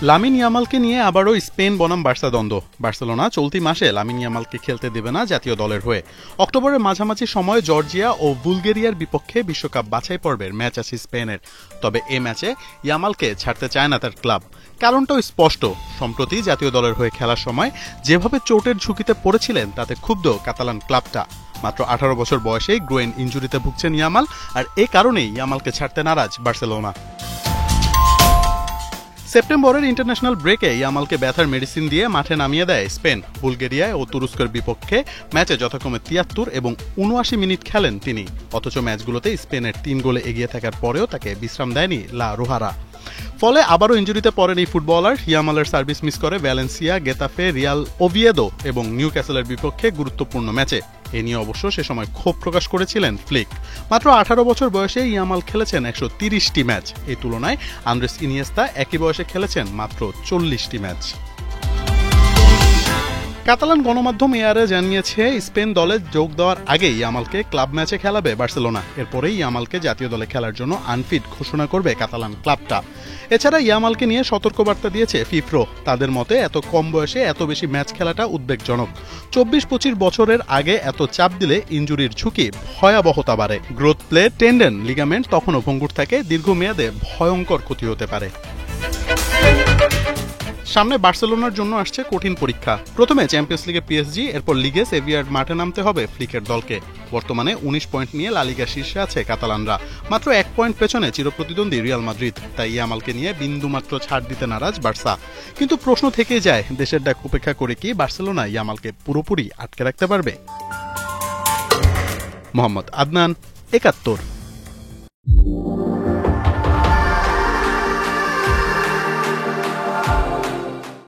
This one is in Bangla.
লামিন ইয়ামালকে নিয়ে আবারও স্পেন বনাম বার্সা দ্বন্দ্ব। বার্সেলোনা চলতি মাসে লামিন ইয়ামালকে খেলতে দেবে না জাতীয় দলের হয়ে। অক্টোবরের মাঝামাঝি সময়ে জর্জিয়া ও বুলগেরিয়ার বিপক্ষে বিশ্বকাপ বাছাই পর্বের ম্যাচ আছে স্পেনের। তবে এ ম্যাচে ইয়ামালকে ছাড়তে চায় না তার ক্লাব। কারণটাও স্পষ্ট, সম্প্রতি জাতীয় দলের হয়ে খেলার সময় যেভাবে চোটের ঝুঁকিতে পড়েছিলেন তাতে ক্ষুব্ধ কাতালান ক্লাবটা। মাত্র 18 বছর বয়সেই গ্রোয়েন ইনজুরিতে ভুগছেন ইয়ামাল, আর এ কারণেই ইয়ামালকে ছাড়তে নারাজ বার্সেলোনা। সেপ্টেম্বরের ইন্টারন্যাশনাল ব্রেকে ইয়ামালকে ব্যথার মেডিসিন দিয়ে মাঠে নামিয়ে দেয় স্পেন। বুলগেরিয়ায় ও তুরস্কের বিপক্ষে ম্যাচে যথাক্রমে 73 এবং 79 মিনিট খেলেন তিনি। অথচ ম্যাচগুলোতে স্পেনের 3 গোলে এগিয়ে থাকার পরেও তাকে বিশ্রাম দেয়নি লা রোহারা। ফলে আবারও ইনজুরিতে পড়েন এই ফুটবলার। ইয়ামালের সার্ভিস মিস করে ভ্যালেন্সিয়া, গেতাফে, রিয়াল ওভিয়েদো এবং নিউক্যাসলের বিপক্ষে গুরুত্বপূর্ণ ম্যাচে। এ নিয়ে অবশ্য সে সময় ক্ষোভ প্রকাশ করেছিলেন ফ্লিক। মাত্র 18 বছর বয়সে ইয়ামাল খেলেছেন 130টি ম্যাচ। এই তুলনায় আন্দ্রেস ইনিয়েস্তা একই বয়সে খেলেছেন মাত্র 40টি ম্যাচ। কাতালান গণমাধ্যম এআরএ জানিয়েছে স্পেন দলে যোগ দেওয়ার আগেই ইয়ামালকে ক্লাব ম্যাচে খেলাবে বার্সেলোনা। এরপরেই ইয়ামালকে জাতীয় দলে খেলার জন্য আনফিট ঘোষণা করবে কাতালান ক্লাবটা। এছাড়া ইয়ামালকে নিয়ে সতর্কবার্তা দিয়েছে ফিফ্রো। তাদের মতে এত কম বয়সে এত বেশি ম্যাচ খেলাটা উদ্বেগজনক। 24-25 বছরের আগে এত চাপ দিলে ইনজুরির ঝুঁকি ভয়াবহতা বাড়ে। গ্রোথ প্লেট, টেন্ডন, লিগামেন্ট তখনও ভঙ্গুর থাকে, দীর্ঘমেয়াদে ভয়ঙ্কর ক্ষতি হতে পারে। সামনে বার্সেলোনার জন্য আসছে কঠিন পরীক্ষা। প্রথমে চ্যাম্পিয়ন্স লিগে পিএসজি, এরপর লিগে সেভিয়ার মাঠে নামতে হবে ফ্লিকের দলকে। বর্তমানে 19 পয়েন্ট নিয়ে লা লিগার শীর্ষে আছে কাতালানরা, মাত্র 1 পয়েন্ট পেছনে চিরপ্রতিদ্বন্দ্বী রিয়াল মাদ্রিদ। তাই ইয়ামালকে নিয়ে বিন্দুমাত্র ছাড় দিতে নারাজ বার্সা। কিন্তু প্রশ্ন থেকেই যায়, দেশের ডাক উপেক্ষা করে কি বার্সেলোনা ইয়ামালকে পুরোপুরি আটকে রাখতে পারবে? মোহাম্মদ আদনান, 71।